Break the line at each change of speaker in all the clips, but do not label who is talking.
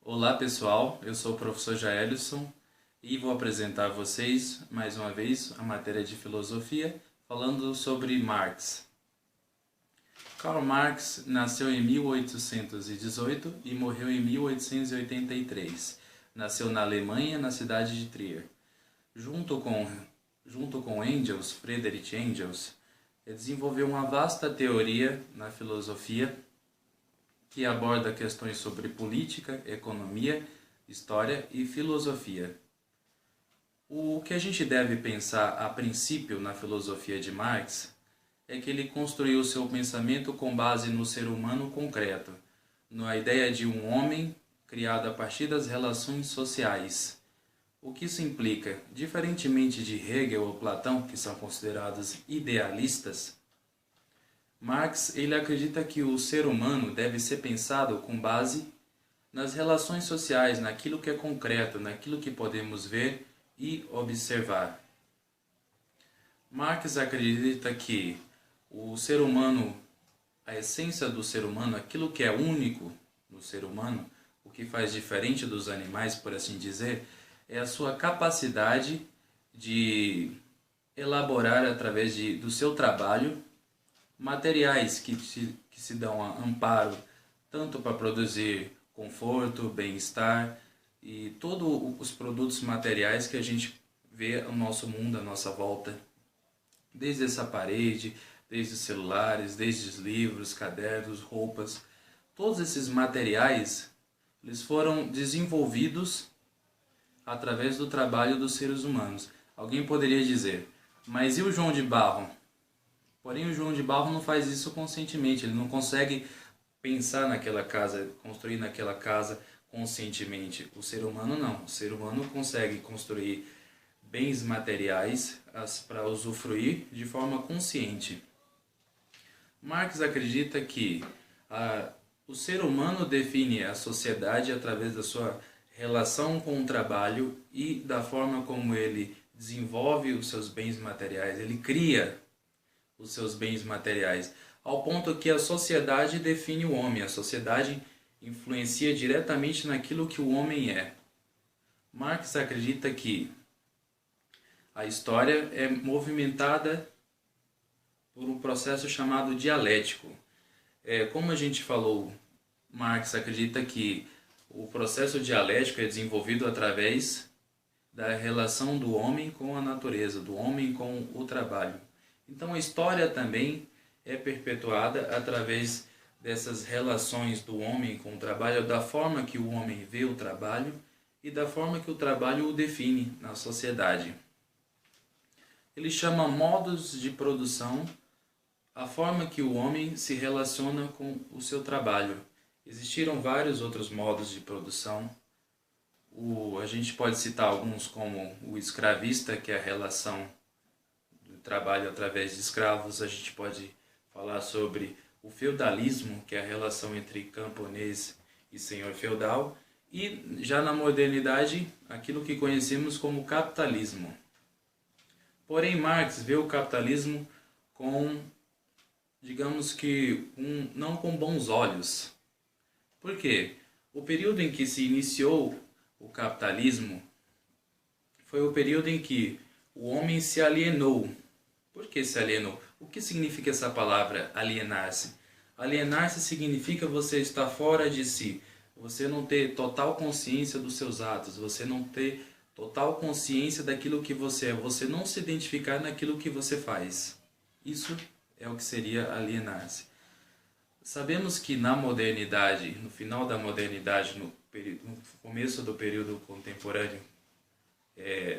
Olá pessoal, eu sou o professor Jaelison e vou apresentar a vocês mais uma vez a matéria de filosofia falando sobre Marx. Karl Marx nasceu em 1818 e morreu em 1883. Nasceu na Alemanha, na cidade de Trier. Junto com Engels, Friedrich Engels, desenvolveu uma vasta teoria na filosofia que aborda questões sobre política, economia, história e filosofia. O que a gente deve pensar a princípio na filosofia de Marx é que ele construiu seu pensamento com base no ser humano concreto, na ideia de um homem criado a partir das relações sociais. O que isso implica? Diferentemente de Hegel ou Platão, que são considerados idealistas, Marx ele acredita que o ser humano deve ser pensado com base nas relações sociais, naquilo que é concreto, naquilo que podemos ver e observar. Marx acredita que o ser humano, a essência do ser humano, aquilo que é único no ser humano, o que faz diferente dos animais, por assim dizer, é a sua capacidade de elaborar através do seu trabalho materiais que se dão amparo tanto para produzir conforto, bem-estar e todos os produtos materiais que a gente vê no nosso mundo, à nossa volta. Desde essa parede, desde os celulares, desde os livros, cadernos, roupas. Todos esses materiais eles foram desenvolvidos através do trabalho dos seres humanos. Alguém poderia dizer, mas e o João de Barro? Porém, o João de Barro não faz isso conscientemente, ele não consegue pensar naquela casa, construir naquela casa conscientemente. O ser humano não, o ser humano consegue construir bens materiais para usufruir de forma consciente. Marx acredita que o ser humano define a sociedade através da sua relação com o trabalho e da forma como ele desenvolve os seus bens materiais, ele cria os seus bens materiais, ao ponto que a sociedade define o homem, a sociedade influencia diretamente naquilo que o homem é. Marx acredita que a história é movimentada por um processo chamado dialético. Como a gente falou, Marx acredita que o processo dialético é desenvolvido através da relação do homem com a natureza, do homem com o trabalho. Então a história também é perpetuada através dessas relações do homem com o trabalho, da forma que o homem vê o trabalho e da forma que o trabalho o define na sociedade. Ele chama modos de produção a forma que o homem se relaciona com o seu trabalho. Existiram vários outros modos de produção. A gente pode citar alguns como o escravista, que é a relação do trabalho através de escravos. A gente pode falar sobre o feudalismo, que é a relação entre camponês e senhor feudal. E já na modernidade, aquilo que conhecemos como capitalismo. Porém, Marx vê o capitalismo com, digamos que, não com bons olhos. Por quê? O período em que se iniciou o capitalismo foi o período em que o homem se alienou. Por que se alienou? O que significa essa palavra alienar-se? Alienar-se significa você estar fora de si, você não ter total consciência dos seus atos, você não ter total consciência daquilo que você é, você não se identificar naquilo que você faz. Isso é o que seria alienar-se. Sabemos que na modernidade, no final da modernidade, no começo do período contemporâneo,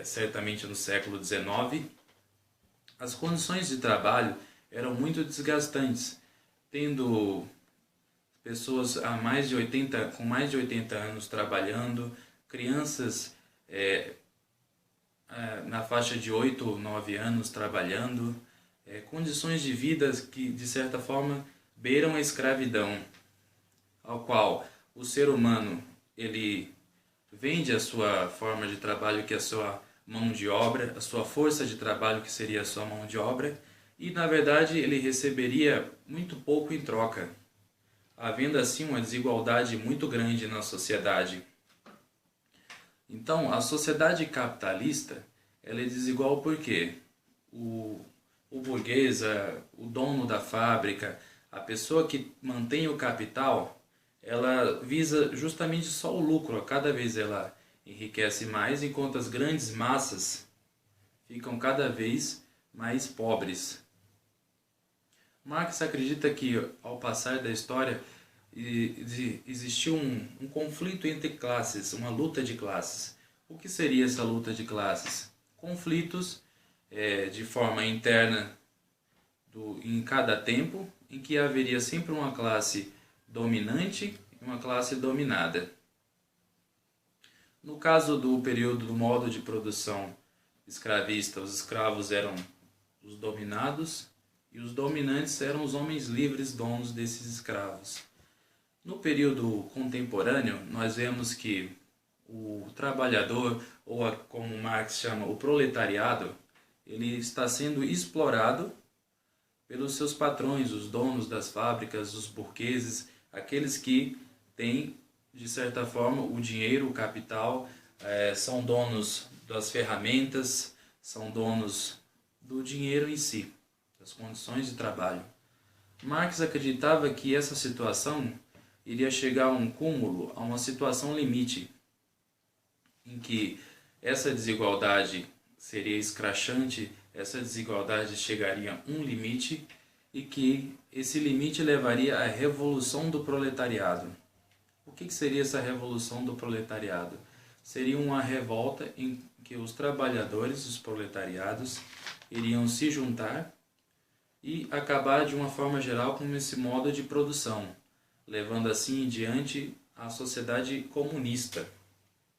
certamente no século XIX, as condições de trabalho eram muito desgastantes, tendo pessoas com mais de 80 anos trabalhando, crianças na faixa de 8 ou 9 anos trabalhando, condições de vida que, de certa forma, beiram a escravidão, ao qual o ser humano ele vende a sua forma de trabalho, que é a sua mão de obra, a sua força de trabalho, que seria a sua mão de obra, e na verdade ele receberia muito pouco em troca, havendo assim uma desigualdade muito grande na sociedade. Então, a sociedade capitalista, ela é desigual porque o burguês, o dono da fábrica, a pessoa que mantém o capital, ela visa justamente só o lucro. Cada vez ela enriquece mais, enquanto as grandes massas ficam cada vez mais pobres. Marx acredita que, ao passar da história, existiu um conflito entre classes, uma luta de classes. O que seria essa luta de classes? Conflitos de forma interna em cada tempo, em que haveria sempre uma classe dominante e uma classe dominada. No caso do período do modo de produção escravista, os escravos eram os dominados e os dominantes eram os homens livres donos desses escravos. No período contemporâneo, nós vemos que o trabalhador, ou como Marx chama, o proletariado, ele está sendo explorado pelos seus patrões, os donos das fábricas, os burgueses, aqueles que têm, de certa forma, o dinheiro, o capital, são donos das ferramentas, são donos do dinheiro em si, das condições de trabalho. Marx acreditava que essa situação iria chegar a um cúmulo, a uma situação limite, em que essa desigualdade seria escrachante, essa desigualdade chegaria a um limite e que esse limite levaria à revolução do proletariado. O que seria essa revolução do proletariado? Seria uma revolta em que os trabalhadores, os proletariados, iriam se juntar e acabar de uma forma geral com esse modo de produção, levando assim em diante a sociedade comunista.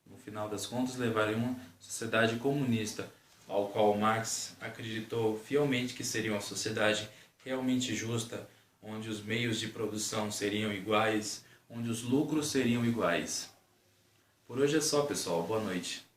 No final das contas, levaria uma sociedade comunista, ao qual Marx acreditou fielmente que seria uma sociedade realmente justa, onde os meios de produção seriam iguais, onde os lucros seriam iguais. Por hoje é só, pessoal. Boa noite.